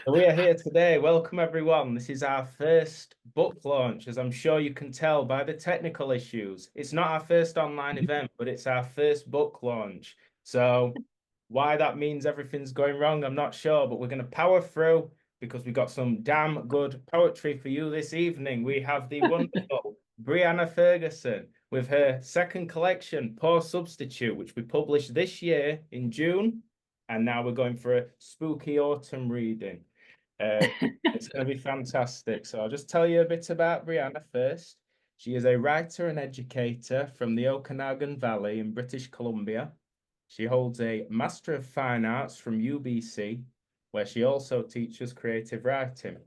So we are here today. Welcome, everyone. This is our first book launch, as I'm sure you can tell by the technical issues. It's not our first online event, but it's our first book launch. So why that means everything's going wrong, I'm not sure, but we're going to power through because we've got some damn good poetry for you this evening. We have the wonderful Brianna Ferguson with her second collection, Poor Substitute, which we published this year in June. And now we're going for a spooky autumn reading. Uh, it's going to be fantastic. So I'll just tell you a bit about Brianna first. She is a writer and educator from the Okanagan Valley in British Columbia. She holds a Master of Fine Arts from UBC, where she also teaches creative writing.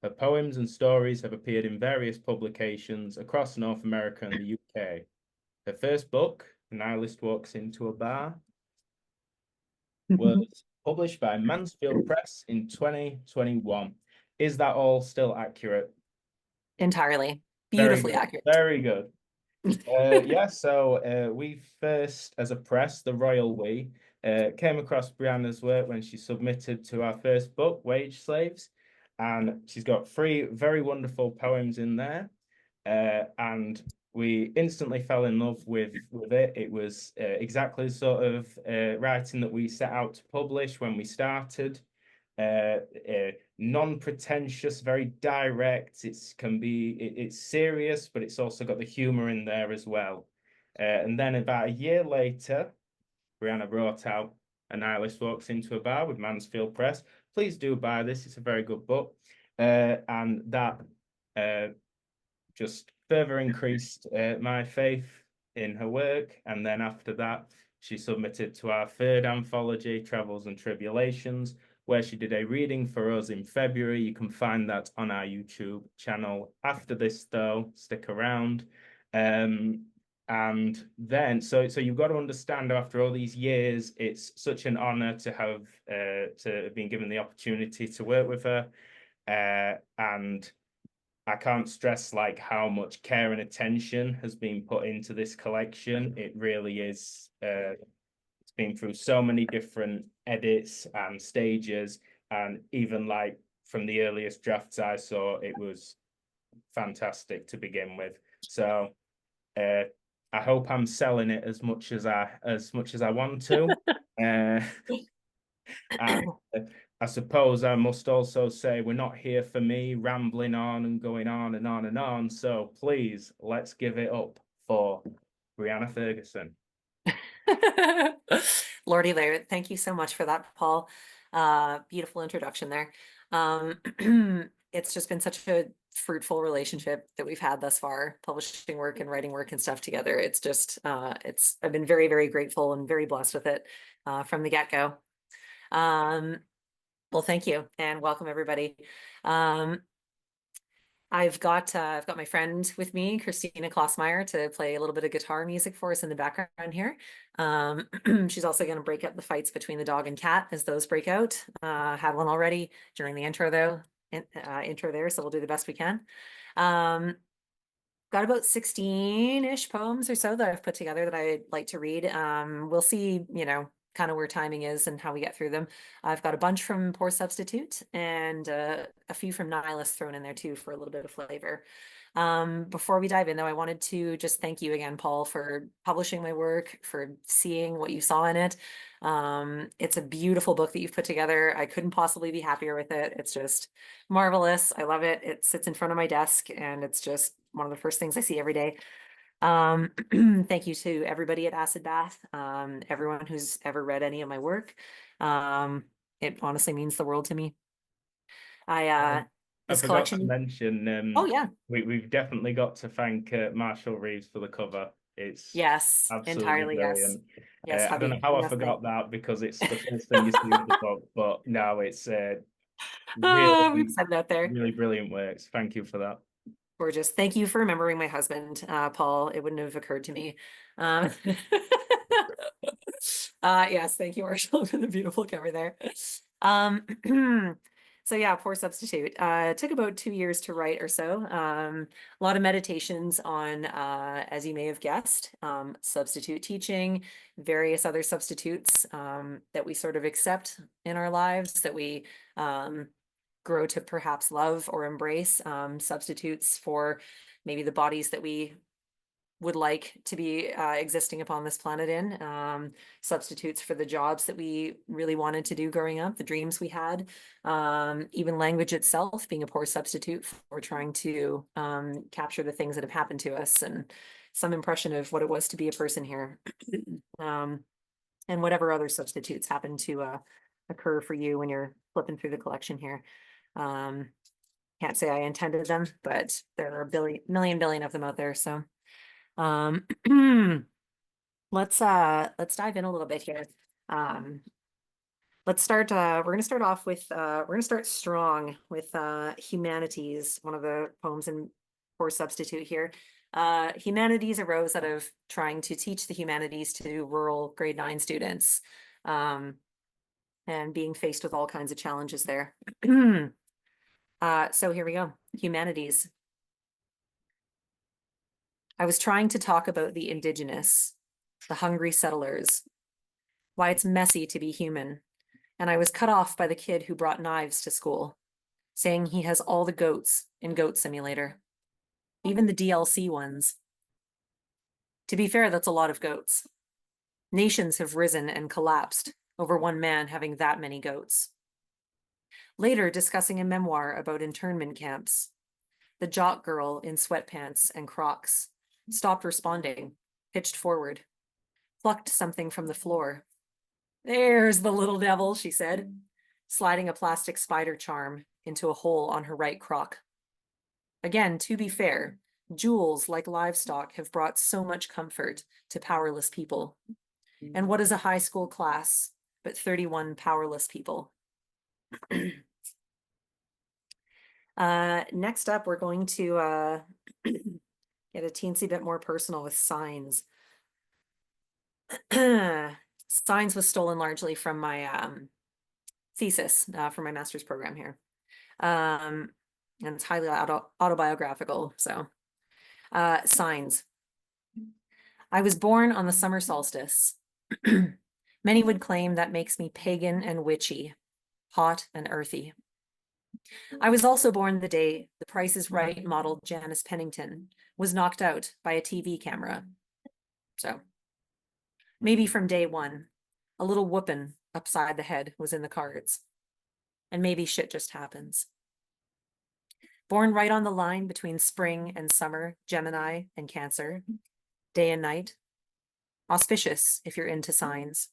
Her poems and stories have appeared in various publications across North America and the UK. Her first book, A Nihilist Walks into a Bar, was published by Mansfield Press in 2021. Is that all still accurate? Entirely. Very Beautifully good. accurate. Very good. So we first, as a press, the royal we, came across Brianna's work when she submitted to our first book, Wage Slaves, and she's got 3 very wonderful poems in there, and we instantly fell in love with it. It was exactly the sort of writing that we set out to publish when we started. Non-pretentious, very direct. It's serious, but it's also got the humor in there as well. And then about a year later, Brianna brought out A Nihilist Walks into a Bar with Mansfield Press. Please do buy this. It's a very good book. And that just further increased my faith in her work. And then after that, she submitted to our third anthology, Travels and Tribulations, where she did a reading for us in February. You can find that on our YouTube channel. After this, though, stick around. And then, so you've got to understand, after all these years, it's such an honor to have been given the opportunity to work with her. And I can't stress like how much care and attention has been put into this collection. It really is. It's been through so many different edits and stages, and even like from the earliest drafts I saw, it was fantastic to begin with. So I hope I'm selling it as much as I want to. Uh, and I suppose I must also say we're not here for me rambling on and going on and on and on. So please, let's give it up for Brianna Ferguson. Lordy Laird, thank you so much for that, Paul. Beautiful introduction there. It's just been such a fruitful relationship that we've had thus far, publishing work and writing work and stuff together. It's just, I've been very, very grateful and very blessed with it from the get-go. Well, thank you and welcome everybody. I've got my friend with me, Christina Klossmeyer, to play a little bit of guitar music for us in the background here. She's also going to break up the fights between the dog and cat as those break out. Had one already during the intro though, intro there, so we'll do the best we can. Got about 16-ish poems or so that I've put together that I'd like to read. We'll see, kind of where timing is and how we get through them. I've got a bunch from Poor Substitute and a few from Nihilist thrown in there too for a little bit of flavor. Before we dive in though, I wanted to just thank you again, Paul, for publishing my work, for seeing what you saw in it. It's a beautiful book that you've put together. I couldn't possibly be happier with it. It's just marvelous. I love it. It sits in front of my desk and it's just one of the first things I see every day. Thank you to everybody at Acid Bath, everyone who's ever read any of my work. It honestly means the world to me. I This forgot to collection. mention, Oh yeah, we've definitely got to thank Marshall Reeves for the cover. It's yes, absolutely entirely yes. brilliant. Yes, I don't know hubby, how I yes, mate. forgot that because it's the first thing you see with the book, but no, it's really, We've said that there. really brilliant works. Thank you for that. Gorgeous. Thank you for remembering my husband, Paul. It wouldn't have occurred to me. Yes, thank you, Marshall, for the beautiful cover there. So yeah, Poor Substitute. It took about 2 years to write or so. A lot of meditations on, as you may have guessed, substitute teaching, various other substitutes that we sort of accept in our lives that we grow to perhaps love or embrace, substitutes for maybe the bodies that we would like to be existing upon this planet in, substitutes for the jobs that we really wanted to do growing up, the dreams we had, even language itself being a poor substitute for trying to capture the things that have happened to us and some impression of what it was to be a person here. And whatever other substitutes happen to occur for you when you're flipping through the collection here. Can't say I intended them, but there are a million of them out there, so. Let's dive in a little bit here. Let's start, we're going to start off with, we're going to start strong with Humanities, one of the poems in Poor Substitute here. Humanities arose out of trying to teach the humanities to rural grade 9 students, and being faced with all kinds of challenges there. So here we go, Humanities. I was trying to talk about the indigenous, the hungry settlers, why it's messy to be human, and I was cut off by the kid who brought knives to school, saying he has all the goats in Goat Simulator, even the DLC ones. To be fair, that's a lot of goats. Nations have risen and collapsed over one man having that many goats. Later, discussing a memoir about internment camps, the jock girl in sweatpants and Crocs stopped responding, pitched forward, plucked something from the floor. There's the little devil, she said, sliding a plastic spider charm into a hole on her right croc. Again, to be fair, jewels like livestock have brought so much comfort to powerless people. And what is a high school class but 31 powerless people? Next up, we're going to get a teensy bit more personal with signs. Signs was stolen largely from my thesis for my master's program here. And it's highly autobiographical, so signs. I was born on the summer solstice. Many would claim that makes me pagan and witchy, hot and earthy. I was also born the day The Price is Right model Janice Pennington was knocked out by a TV camera. So maybe from day one, a little whooping upside the head was in the cards. And maybe shit just happens. Born right on the line between spring and summer, Gemini and Cancer, day and night. Auspicious if you're into signs.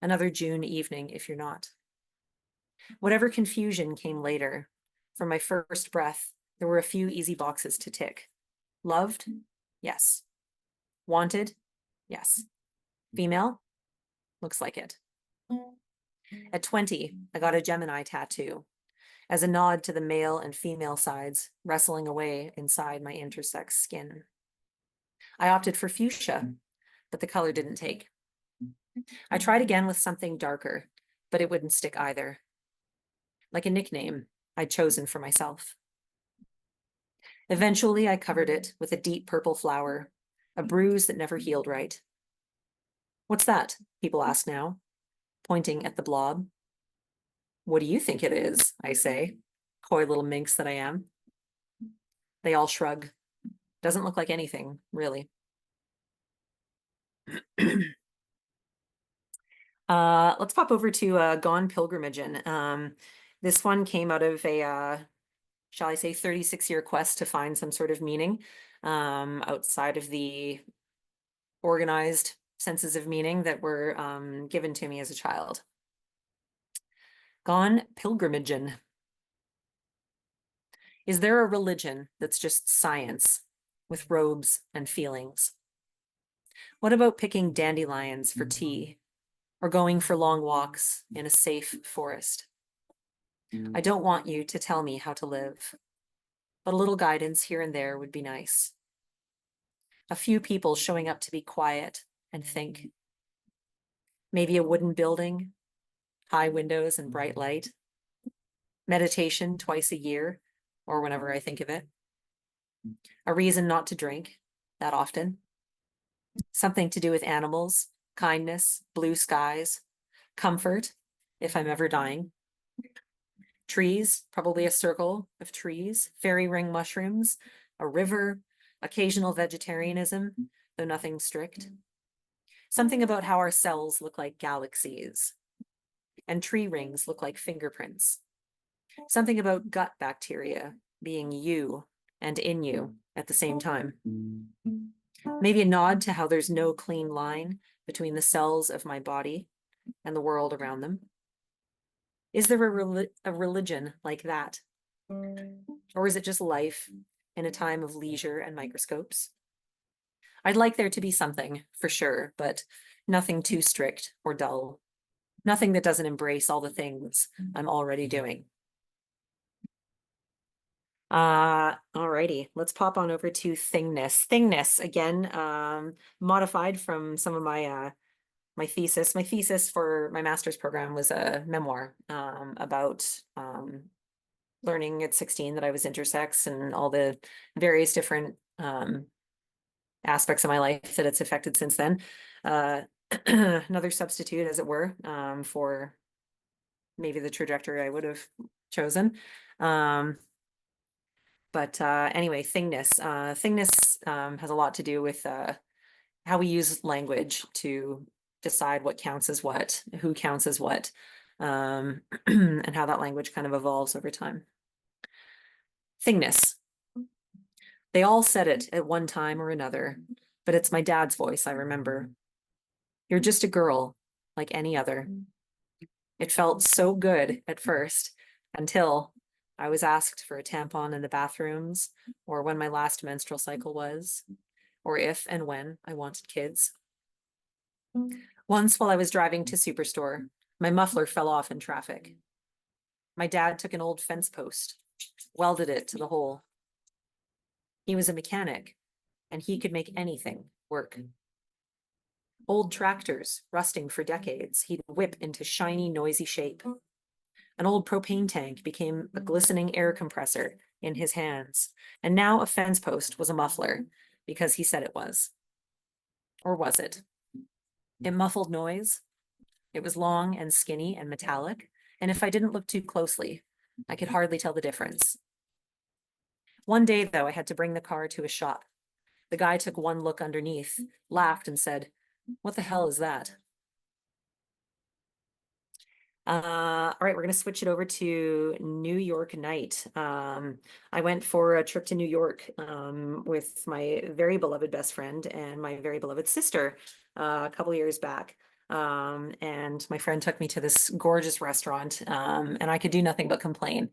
Another June evening if you're not. Whatever confusion came later, from my first breath, there were a few easy boxes to tick. Loved? Yes. Wanted? Yes. Female? Looks like it. At 20, I got a Gemini tattoo, as a nod to the male and female sides wrestling away inside my intersex skin. I opted for fuchsia, but the color didn't take. I tried again with something darker, but it wouldn't stick either. Like a nickname I'd chosen for myself. Eventually, I covered it with a deep purple flower, a bruise that never healed right. What's that? People ask now, pointing at the blob. What do you think it is? I say, coy little minx that I am. They all shrug. Doesn't look like anything, really. Let's pop over to Gone Pilgrimagin'. This one came out of a, shall I say, 36-year quest to find some sort of meaning outside of the organized senses of meaning that were given to me as a child. Gone Pilgrimagin'. Is there a religion that's just science with robes and feelings? What about picking dandelions for tea or going for long walks in a safe forest? I don't want you to tell me how to live, but a little guidance here and there would be nice. A few people showing up to be quiet and think. Maybe a wooden building, high windows and bright light. Meditation twice a year, or whenever I think of it. A reason not to drink that often. Something to do with animals, kindness, blue skies, comfort, if I'm ever dying. Trees, probably a circle of trees, fairy ring mushrooms, a river, occasional vegetarianism, though nothing strict. Something about how our cells look like galaxies, and tree rings look like fingerprints. Something about gut bacteria being you and in you at the same time. Maybe a nod to how there's no clean line between the cells of my body and the world around them. Is there a religion like that? Or is it just life in a time of leisure and microscopes? I'd like there to be something, for sure, but nothing too strict or dull. Nothing that doesn't embrace all the things I'm already doing. Alrighty, let's pop on over to thingness. Thingness, again, modified from some of my my thesis. My thesis for my master's program was a memoir about learning at 16 that I was intersex and all the various different aspects of my life that it's affected since then. Another substitute, as it were, for maybe the trajectory I would have chosen. But anyway, thingness. Thingness has a lot to do with how we use language to decide what counts as what, who counts as what, and how that language kind of evolves over time. Thingness. They all said it at one time or another, but it's my dad's voice, I remember. You're just a girl, like any other. It felt so good at first until I was asked for a tampon in the bathrooms, or when my last menstrual cycle was, or if and when I wanted kids. Once while I was driving to Superstore, my muffler fell off in traffic. My dad took an old fence post, welded it to the hole. He was a mechanic, and he could make anything work. Old tractors, rusting for decades, he'd whip into shiny, noisy shape. An old propane tank became a glistening air compressor in his hands, and now a fence post was a muffler, because he said it was. Or was it? It muffled noise. It was long and skinny and metallic, and if I didn't look too closely, I could hardly tell the difference. One day, though, I had to bring the car to a shop. The guy took one look underneath, laughed, and said, "What the hell is that?" All right, we're going to switch it over to New York night. I went for a trip to New York with my very beloved best friend and my very beloved sister a couple years back. And my friend took me to this gorgeous restaurant, and I could do nothing but complain.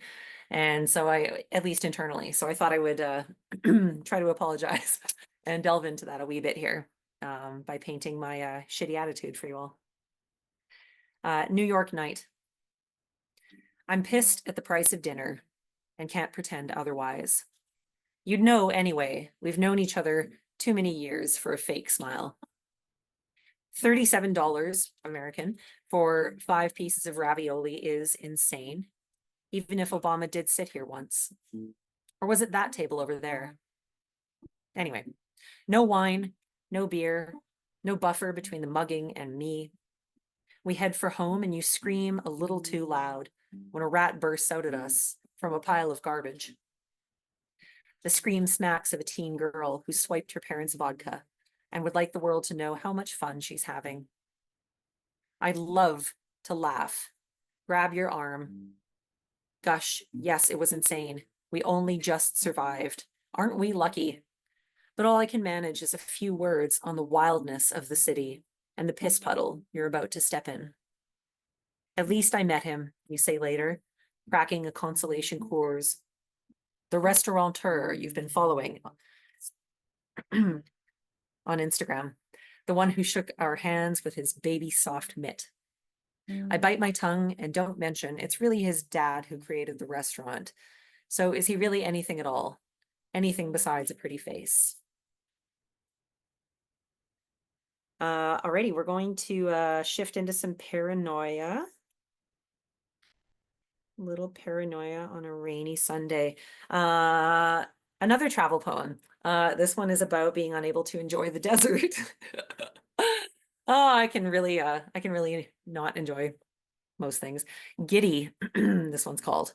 And so at least internally, so I thought I would try to apologize and delve into that a wee bit here by painting my shitty attitude for you all. New York night. I'm pissed at the price of dinner and can't pretend otherwise. You'd know anyway, we've known each other too many years for a fake smile. $37 American for 5 pieces of ravioli is insane, even if Obama did sit here once. Or was it that table over there? Anyway, no wine, no beer, no buffer between the mugging and me. We head for home and you scream a little too loud when a rat bursts out at us from a pile of garbage. The scream smacks of a teen girl who swiped her parents' vodka and would like the world to know how much fun she's having. I'd love to laugh, grab your arm. Gosh, yes, it was insane. We only just survived. Aren't we lucky? But all I can manage is a few words on the wildness of the city and the piss puddle you're about to step in. At least I met him, you say later, cracking a consolation Coors. The restaurateur you've been following on Instagram, the one who shook our hands with his baby soft mitt. I bite my tongue and don't mention it's really his dad who created the restaurant. So is he really anything at all? Anything besides a pretty face? Alrighty, we're going to shift into some paranoia. Little paranoia on a rainy Sunday. Another travel poem. This one is about being unable to enjoy the desert. Oh, I can really not enjoy most things. Giddy, this one's called.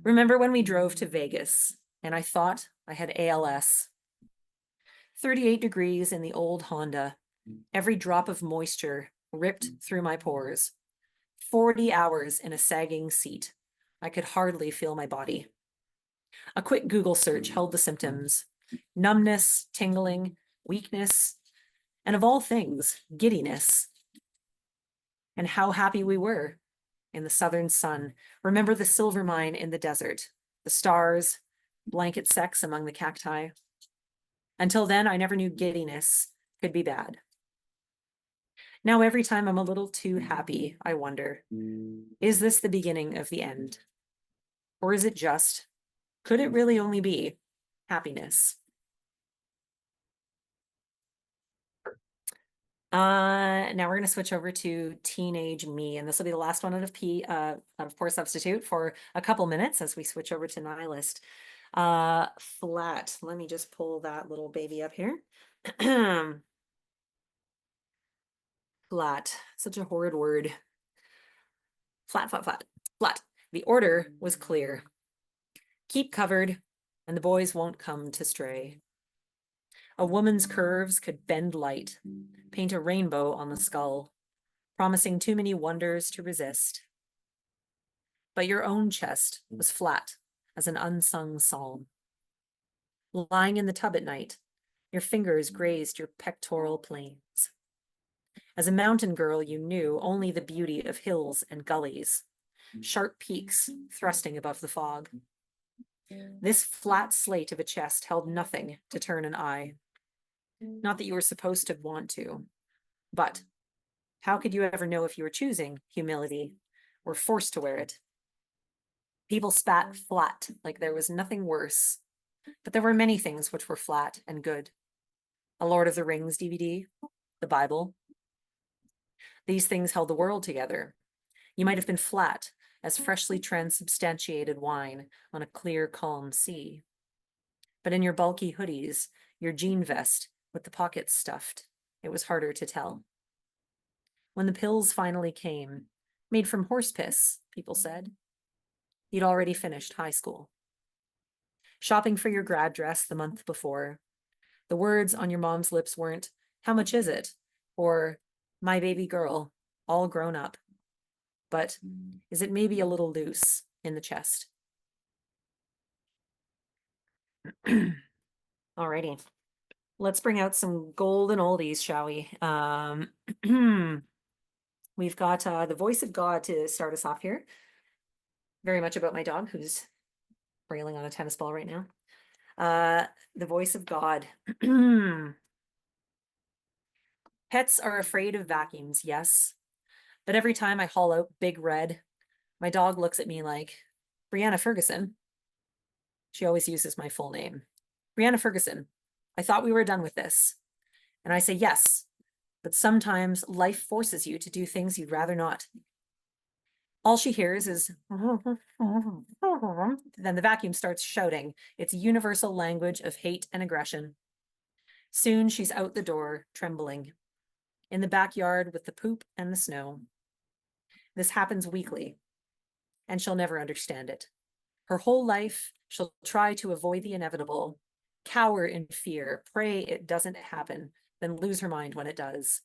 Remember when we drove to Vegas and I thought I had ALS? 38 degrees in the old Honda, every drop of moisture ripped through my pores. 40 hours in a sagging seat. I could hardly feel my body. A quick Google search held the symptoms: numbness, tingling, weakness, and of all things, giddiness. And how happy we were in the southern sun. Remember the silver mine in the desert, the stars, blanket sex among the cacti. Until then, I never knew giddiness could be bad. Now, every time I'm a little too happy, I wonder, is this the beginning of the end? Or is it just, could it really only be happiness? Now we're going to switch over to teenage me, and this will be the last one out of Poor Substitute for a couple minutes as we switch over to nihilist. Flat. Let me just pull that little baby up here. Flat. Such a horrid word. Flat, flat, flat, flat. The order was clear. Keep covered, and the boys won't come to stray. A woman's curves could bend light, paint a rainbow on the skull, promising too many wonders to resist. But your own chest was flat as an unsung psalm. Lying in the tub at night, your fingers grazed your pectoral planes. As a mountain girl, you knew only the beauty of hills and gullies, sharp peaks thrusting above the fog. This flat slate of a chest held nothing to turn an eye. Not that you were supposed to want to, but how could you ever know if you were choosing humility or forced to wear it? People spat flat like there was nothing worse, but there were many things which were flat and good. A Lord of the Rings DVD, the Bible. These things held the world together. You might have been flat as freshly transubstantiated wine on a clear, calm sea. But in your bulky hoodies, your jean vest with the pockets stuffed, it was harder to tell. When the pills finally came, made from horse piss, people said, you'd already finished high school. Shopping for your grad dress the month before, the words on your mom's lips weren't, how much is it? Or, my baby girl, all grown up. But is it maybe a little loose in the chest? Alrighty. Let's bring out some golden oldies, shall we? We've got the voice of God to start us off here. Very much about my dog, who's railing on a tennis ball right now. The voice of God. Pets are afraid of vacuums, yes. But every time I haul out Big Red, my dog looks at me like, Brianna Ferguson. She always uses my full name. Brianna Ferguson, I thought we were done with this. And I say, yes, but sometimes life forces you to do things you'd rather not. All she hears is, then the vacuum starts shouting its universal language of hate and aggression. Soon she's out the door, trembling, in the backyard with the poop and the snow. This happens weekly, and she'll never understand it. Her whole life, she'll try to avoid the inevitable, cower in fear, pray it doesn't happen, then lose her mind when it does.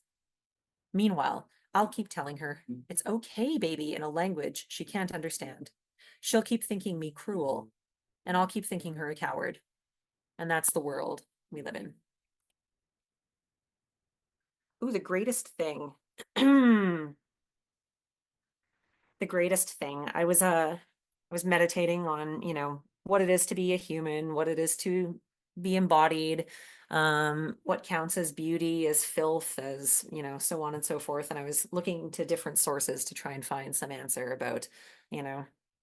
Meanwhile, I'll keep telling her, it's okay, baby, in a language she can't understand. She'll keep thinking me cruel, and I'll keep thinking her a coward. And that's the world we live in. Ooh, the greatest thing. The greatest thing. I was meditating on, what it is to be a human, what it is to be embodied, what counts as beauty, as filth, as, so on and so forth. And I was looking to different sources to try and find some answer about,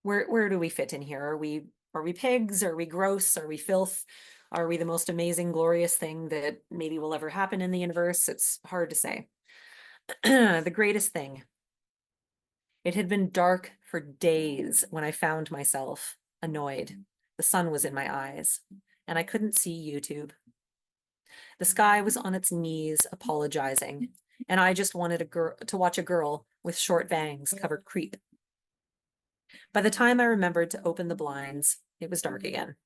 where do we fit in here? Are we pigs? Are we gross? Are we filth? Are we the most amazing, glorious thing that maybe will ever happen in the universe? It's hard to say. The greatest thing. It had been dark for days when I found myself annoyed. The sun was in my eyes, and I couldn't see YouTube. The sky was on its knees apologizing, and I just wanted to watch a girl with short bangs cover creep. By the time I remembered to open the blinds, it was dark again.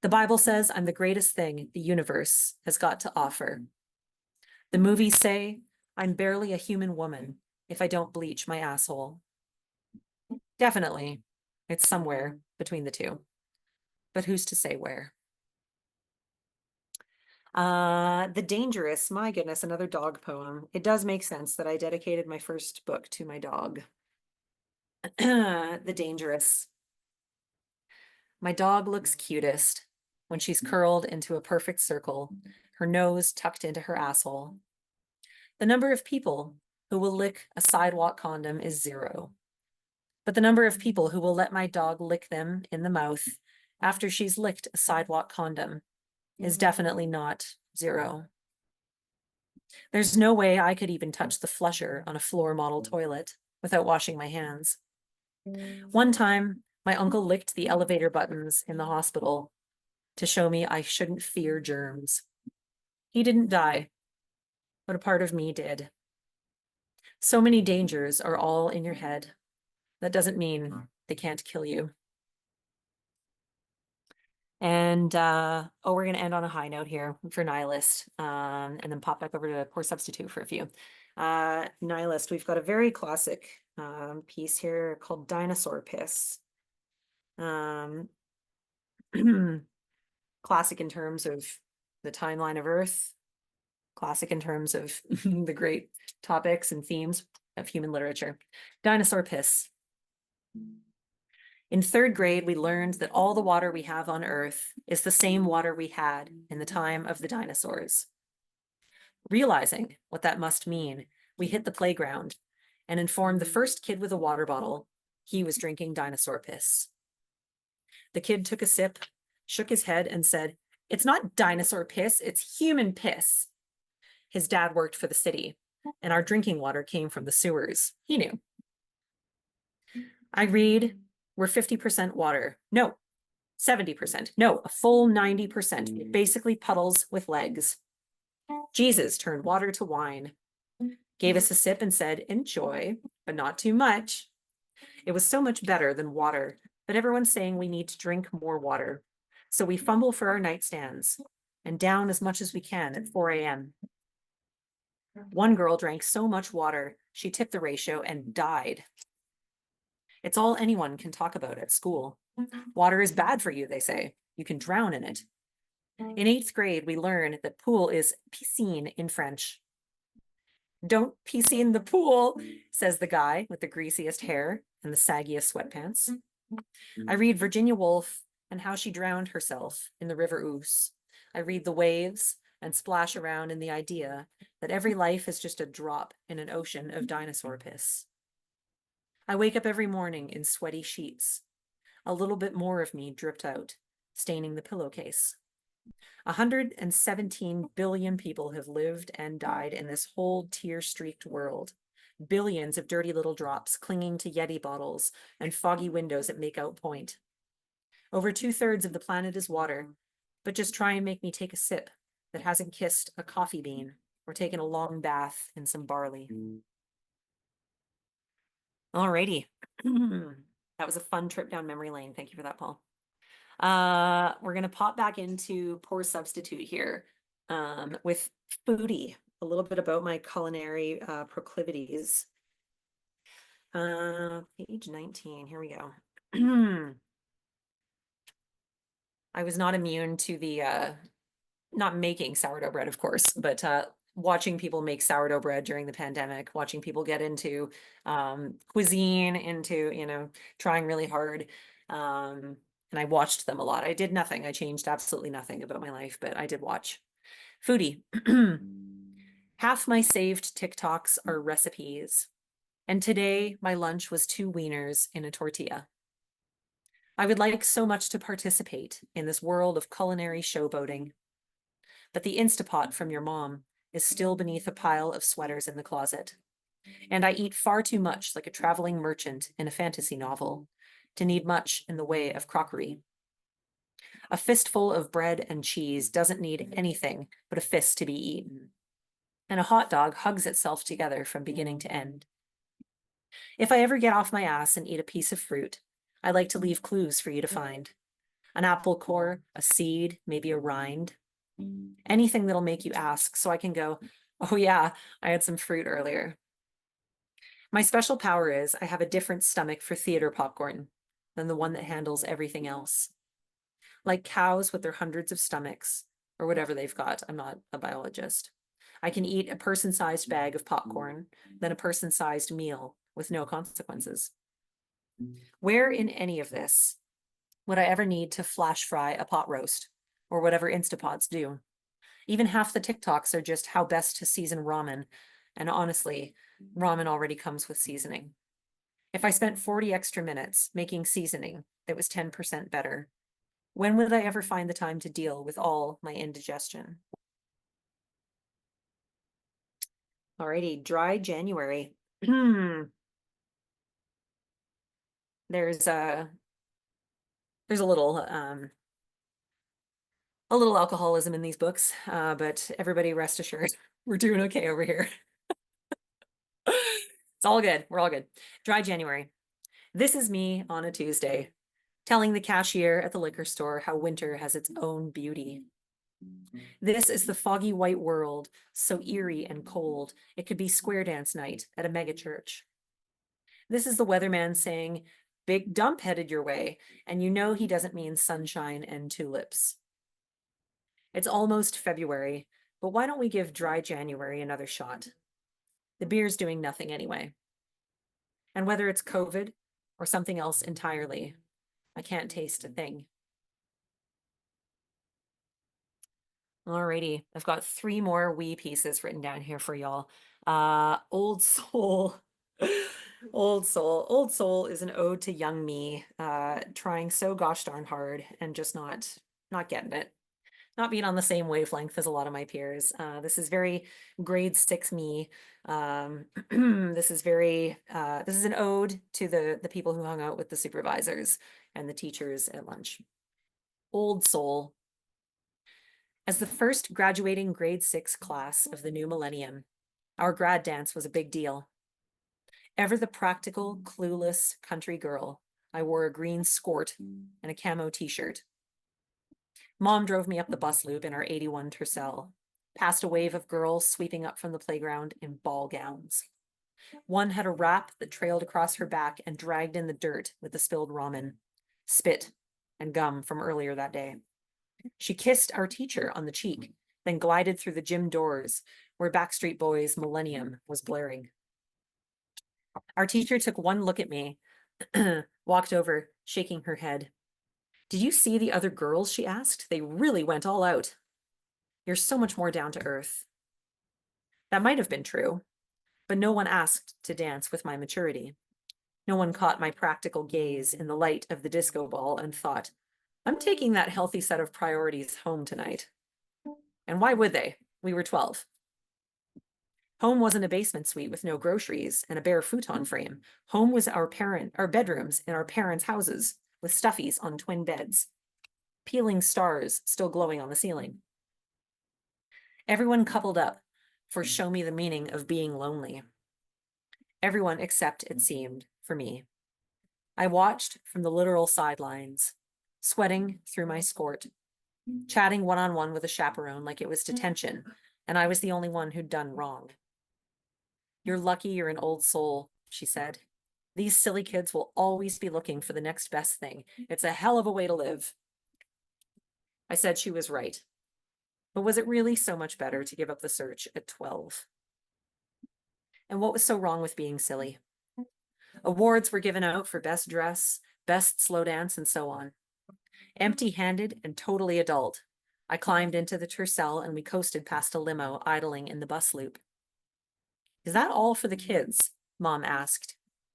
The Bible says I'm the greatest thing the universe has got to offer. The movies say I'm barely a human woman if I don't bleach my asshole. Definitely, it's somewhere between the two. But who's to say where? The Dangerous, my goodness, another dog poem. It does make sense that I dedicated my first book to my dog. The Dangerous. My dog looks cutest when she's curled into a perfect circle, her nose tucked into her asshole. The number of people who will lick a sidewalk condom is 0. But the number of people who will let my dog lick them in the mouth after she's licked a sidewalk condom is definitely not 0. There's no way I could even touch the flusher on a floor model toilet without washing my hands. One time, my uncle licked the elevator buttons in the hospital to show me I shouldn't fear germs. He didn't die, but a part of me did. So many dangers are all in your head. That doesn't mean they can't kill you. And we're going to end on a high note here for Nihilist, and then pop back over to Poor Substitute for a few. Nihilist, we've got a very classic piece here called Dinosaur Piss. Classic in terms of the timeline of Earth, classic in terms of the great topics and themes of human literature. Dinosaur Piss. In 3rd grade, we learned that all the water we have on Earth is the same water we had in the time of the dinosaurs. Realizing what that must mean, we hit the playground and informed the first kid with a water bottle he was drinking dinosaur piss. The kid took a sip, shook his head, and said, "It's not dinosaur piss, it's human piss." His dad worked for the city, and our drinking water came from the sewers. He knew. I read, we're 50% water. No, 70%. No, a full 90%. Basically puddles with legs. Jesus turned water to wine, gave us a sip and said, "Enjoy, but not too much." It was so much better than water, but everyone's saying we need to drink more water. So we fumble for our nightstands and down as much as we can at 4 a.m. One girl drank so much water, she tipped the ratio and died. It's all anyone can talk about at school. Water is bad for you, they say. You can drown in it. In 8th grade, we learn that pool is piscine in French. "Don't piscine the pool," says the guy with the greasiest hair and the saggiest sweatpants. I read Virginia Woolf and how she drowned herself in the River Ouse. I read the waves and splash around in the idea that every life is just a drop in an ocean of dinosaur piss. I wake up every morning in sweaty sheets. A little bit more of me dripped out, staining the pillowcase. 117 billion people have lived and died in this whole tear-streaked world. Billions of dirty little drops clinging to Yeti bottles and foggy windows at Makeout Point. Over 2/3 of the planet is water, but just try and make me take a sip that hasn't kissed a coffee bean or taken a long bath in some barley. Alrighty. That was a fun trip down memory lane. Thank you for that, Paul. We're going to pop back into Poor Substitute here with foodie, a little bit about my culinary proclivities. Page 19, here we go. I was not immune to the, not making sourdough bread, of course, but watching people make sourdough bread during the pandemic, watching people get into cuisine, into, trying really hard. And I watched them a lot. I did nothing. I changed absolutely nothing about my life, but I did watch. Foodie. Half my saved TikToks are recipes. And today my lunch was 2 wieners in a tortilla. I would like so much to participate in this world of culinary showboating. But the Instapot from your mom is still beneath a pile of sweaters in the closet. And I eat far too much like a traveling merchant in a fantasy novel to need much in the way of crockery. A fistful of bread and cheese doesn't need anything but a fist to be eaten. And a hot dog hugs itself together from beginning to end. If I ever get off my ass and eat a piece of fruit, I like to leave clues for you to find. An apple core, a seed, maybe a rind. Anything that'll make you ask so I can go, oh yeah, I had some fruit earlier. My special power is I have a different stomach for theater popcorn than the one that handles everything else. Like cows with their hundreds of stomachs, or whatever they've got. I'm not a biologist. I can eat a person-sized bag of popcorn than a person-sized meal with no consequences. Where in any of this would I ever need to flash fry a pot roast or whatever Instapots do? Even half the TikToks are just how best to season ramen. And honestly, ramen already comes with seasoning. If I spent 40 extra minutes making seasoning that was 10% better, when would I ever find the time to deal with all my indigestion? Alrighty, dry January. There's a there's a little alcoholism in these books, but everybody rest assured, we're doing okay over here. It's all good. We're all good. Dry January. This is me on a Tuesday, telling the cashier at the liquor store how winter has its own beauty. This is the foggy white world, so eerie and cold, it could be square dance night at a megachurch. This is the weatherman saying, big dump headed your way, and you know he doesn't mean sunshine and tulips. It's almost February, but why don't we give dry January another shot? The beer's doing nothing anyway. And whether it's COVID or something else entirely, I can't taste a thing. Alrighty, I've got 3 more wee pieces written down here for y'all. Old Soul. Old Soul. Old Soul is an ode to young me, trying so gosh darn hard and just not getting it. Not being on the same wavelength as a lot of my peers. This is very grade 6 me. This is an ode to the people who hung out with the supervisors and the teachers at lunch. Old Soul. As the first graduating grade 6 class of the new millennium, our grad dance was a big deal. Ever the practical, clueless country girl, I wore a green skort and a camo t-shirt. Mom drove me up the bus loop in our 81 Tercel, past a wave of girls sweeping up from the playground in ball gowns. One had a wrap that trailed across her back and dragged in the dirt with the spilled ramen, spit, and gum from earlier that day. She kissed our teacher on the cheek, then glided through the gym doors where Backstreet Boys' Millennium was blaring. Our teacher took one look at me, walked over, shaking her head. Did you see the other girls? She asked. They really went all out. You're so much more down to earth. That might have been true, but no one asked to dance with my maturity. No one caught my practical gaze in the light of the disco ball and thought, I'm taking that healthy set of priorities home tonight. And why would they? We were 12. Home wasn't a basement suite with no groceries and a bare futon frame. Home was our bedrooms in our parents' houses with stuffies on twin beds, peeling stars still glowing on the ceiling. Everyone coupled up for Show Me the Meaning of Being Lonely. Everyone except, it seemed, for me. I watched from the literal sidelines, sweating through my skort, chatting one-on-one with a chaperone like it was detention, and I was the only one who'd done wrong. You're lucky you're an old soul, she said. These silly kids will always be looking for the next best thing. It's a hell of a way to live. I said she was right. But was it really so much better to give up the search at 12? And what was so wrong with being silly? Awards were given out for best dress, best slow dance, and so on. Empty-handed and totally adult, I climbed into the Tercel and we coasted past a limo idling in the bus loop. Is that all for the kids? Mom asked,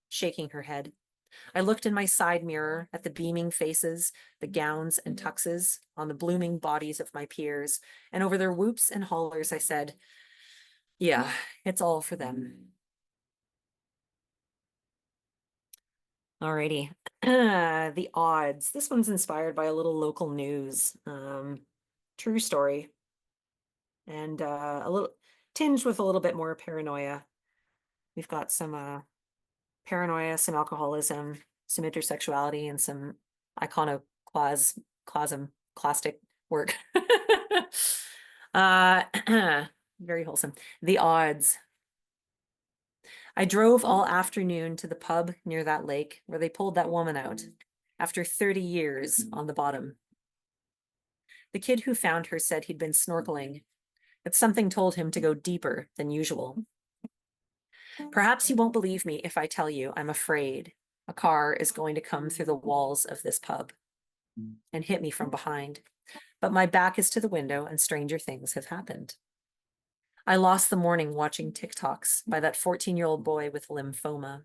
shaking her head. I looked in my side mirror at the beaming faces, the gowns and tuxes on the blooming bodies of my peers, and over their whoops and hollers, I said, yeah, it's all for them. Alrighty. The odds. This one's inspired by a little local news. True story. And a little tinged with a little bit more paranoia. We've got some paranoia, some alcoholism, some intersexuality, and some iconoclastic work. Very wholesome. The odds. I drove all afternoon to the pub near that lake where they pulled that woman out after 30 years on the bottom. The kid who found her said he'd been snorkeling, but something told him to go deeper than usual. Perhaps you won't believe me if I tell you I'm afraid a car is going to come through the walls of this pub and hit me from behind. But my back is to the window and stranger things have happened. I lost the morning watching TikToks by that 14-year-old boy with lymphoma.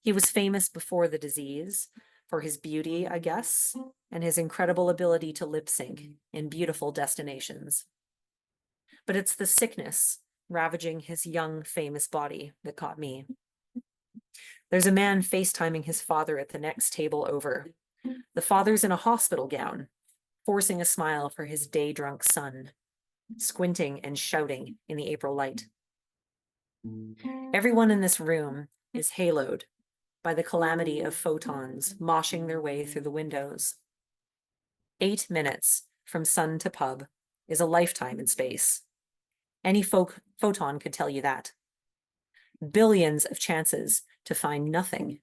He was famous before the disease for his beauty, I guess, and his incredible ability to lip sync in beautiful destinations. But it's the sickness ravaging his young, famous body that caught me. There's a man FaceTiming his father at the next table over. The father's in a hospital gown, forcing a smile for his day-drunk son, squinting and shouting in the April light. Everyone in this room is haloed by the calamity of photons moshing their way through the windows. 8 minutes from sun to pub is a lifetime in space. Any photon could tell you that. Billions of chances to find nothing,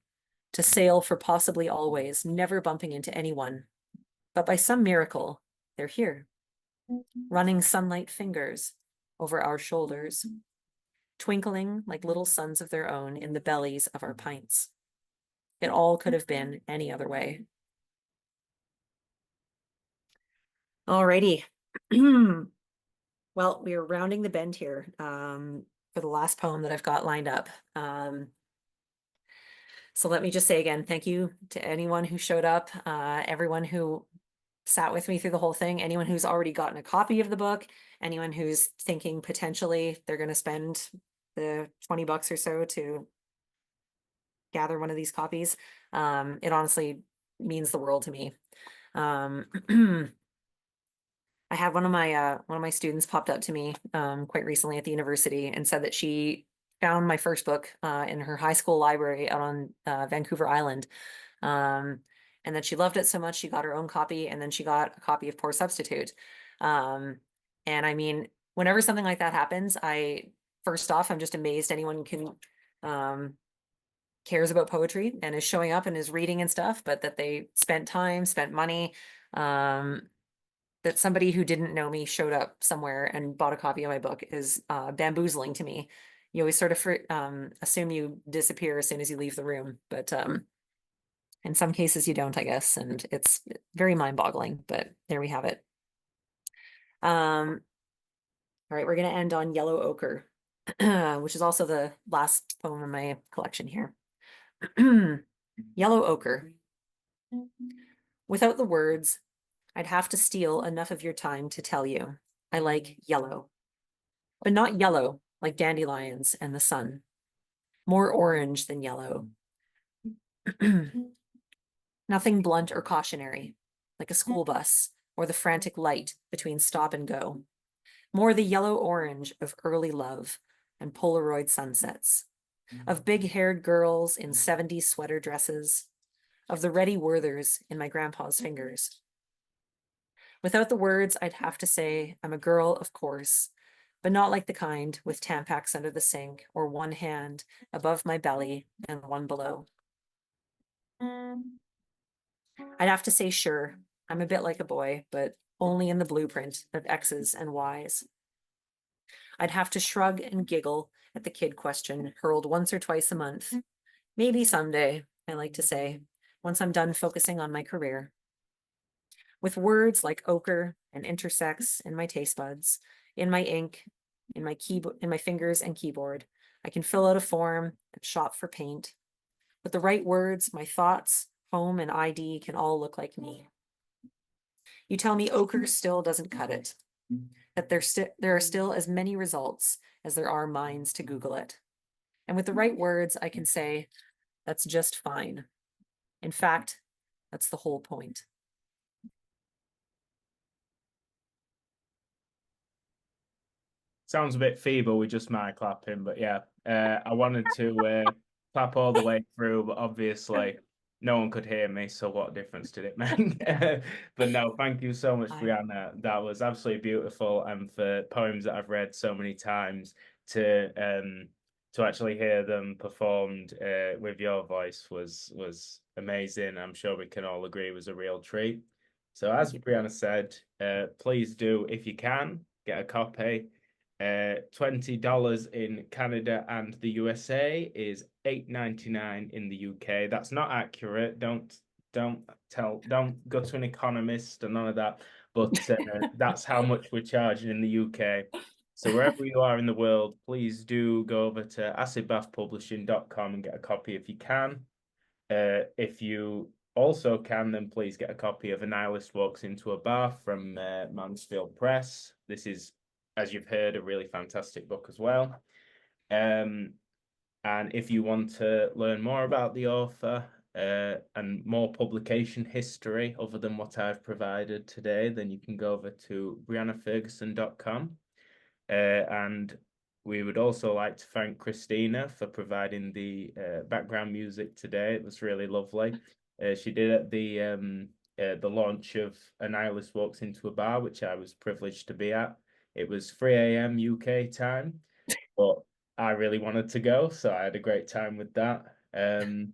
to sail for possibly always, never bumping into anyone. But by some miracle, they're here, running sunlight fingers over our shoulders, twinkling like little suns of their own in the bellies of our pints. It all could have been any other way. Alrighty. Well, we are rounding the bend here for the last poem that I've got lined up. So let me just say again, thank you to anyone who showed up, everyone who sat with me through the whole thing, anyone who's already gotten a copy of the book, anyone who's thinking potentially they're going to spend the $20 or so to gather one of these copies. It honestly means the world to me. I had one of my students popped up to me quite recently at the university and said that she found my first book in her high school library out on Vancouver Island, and that she loved it so much she got her own copy, and then she got a copy of Poor Substitute. And I mean, whenever something like that happens, first off, I'm just amazed anyone can cares about poetry and is showing up and is reading and stuff, but that they spent time, spent money. That somebody who didn't know me showed up somewhere and bought a copy of my book is bamboozling to me. You always sort of assume you disappear as soon as you leave the room, but in some cases you don't, I guess, and it's very mind-boggling, but there we have it. All right, we're going to end on Yellow Ochre, which is also the last poem in my collection here. Yellow Ochre. Without the words, I'd have to steal enough of your time to tell you I like yellow, but not yellow like dandelions and the sun, more orange than yellow. Nothing blunt or cautionary, like a school bus or the frantic light between stop and go. More the yellow-orange of early love and Polaroid sunsets, of big-haired girls in 70s sweater dresses, of the ready Werthers in my grandpa's fingers. Without the words, I'd have to say I'm a girl, of course, but not like the kind with Tampax under the sink or one hand above my belly and one below. I'd have to say, sure, I'm a bit like a boy, but only in the blueprint of X's and Y's. I'd have to shrug and giggle at the kid question hurled once or twice a month. Maybe someday, I like to say, once I'm done focusing on my career. With words like ochre and intersex in my taste buds, in my ink, in my fingers and keyboard, I can fill out a form and shop for paint. With the right words, my thoughts, home, and ID can all look like me. You tell me ochre still doesn't cut it, that there are still as many results as there are minds to Google it. And with the right words, I can say, that's just fine. In fact, that's the whole point. Sounds a bit feeble with just my clapping, but yeah, I wanted to clap all the way through, but obviously no one could hear me, so what difference did it make? But no, thank you so much, I Brianna. That was absolutely beautiful, and for poems that I've read so many times to actually hear them performed with your voice was amazing. I'm sure we can all agree it was a real treat. So thank as you. Brianna said, please do, if you can, get a copy. $20 in Canada and the USA is $8.99 in the UK. That's not accurate. Don't go to an economist and none of that. But that's how much we're charging in the UK. So wherever you are in the world, please do go over to acidbathpublishing.com and get a copy if you can. If you also can, then please get a copy of A Nihilist Walks into a Bar from Mansfield Press. This is, as you've heard, a really fantastic book as well. And if you want to learn more about the author and more publication history other than what I've provided today, then you can go over to briannaferguson.com. And we would also like to thank Christina for providing the background music today. It was really lovely. She did at the launch of A Nihilist Walks into a Bar, which I was privileged to be at. It was 3 a.m. UK time, but I really wanted to go, so I had a great time with that. And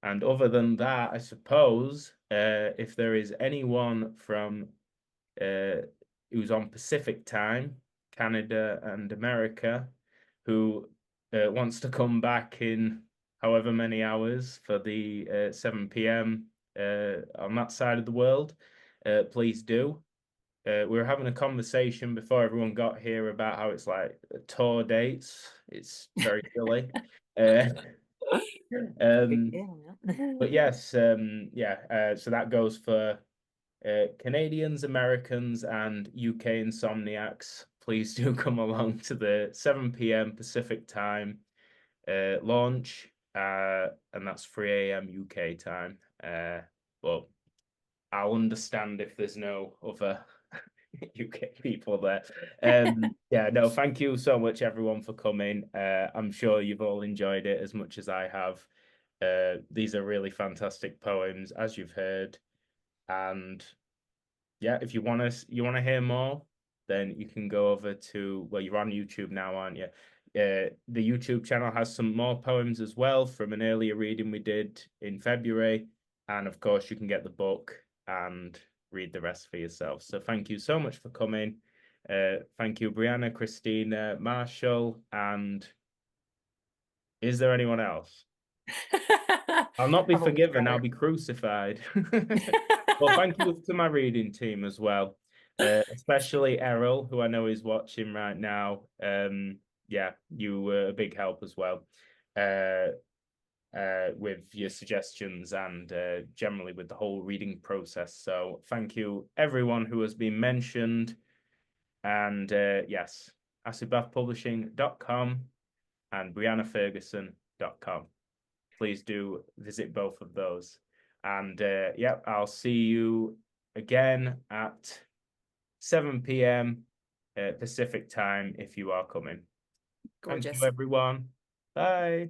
other than that, I suppose if there is anyone from who's on Pacific time, Canada and America, who wants to come back in however many hours for the 7 p.m. On that side of the world, please do. We were having a conversation before everyone got here about how it's like tour dates. It's very silly. Uh, Big um, deal. but yes, yeah. So that goes for Canadians, Americans, and UK insomniacs. Please do come along to the 7 p.m. Pacific time launch, and that's 3 a.m. UK time. But I'll understand if there's no other UK people there. Yeah, no, thank you so much, everyone, for coming. I'm sure you've all enjoyed it as much as I have. These are really fantastic poems, as you've heard. And yeah, if you want to hear more, then you can go over to, well, you're on YouTube now, aren't you? The YouTube channel has some more poems as well from an earlier reading we did in February. And of course, you can get the book and read the rest for yourself. So thank you so much for coming. Thank you, Brianna, Christina, Marshall, and is there anyone else? I'll not be Probably forgiven, I'll better. be crucified. Well, thank you to my reading team as well, especially Errol, who I know is watching right now. Yeah, you were a big help as well with your suggestions and generally with the whole reading process. So thank you, everyone who has been mentioned. And yes, acidbathpublishing.com and briannaferguson.com. Please do visit both of those. And yeah, I'll see you again at 7 p.m. Pacific time if you are coming. Thank you, Gorgeous. everyone. Bye.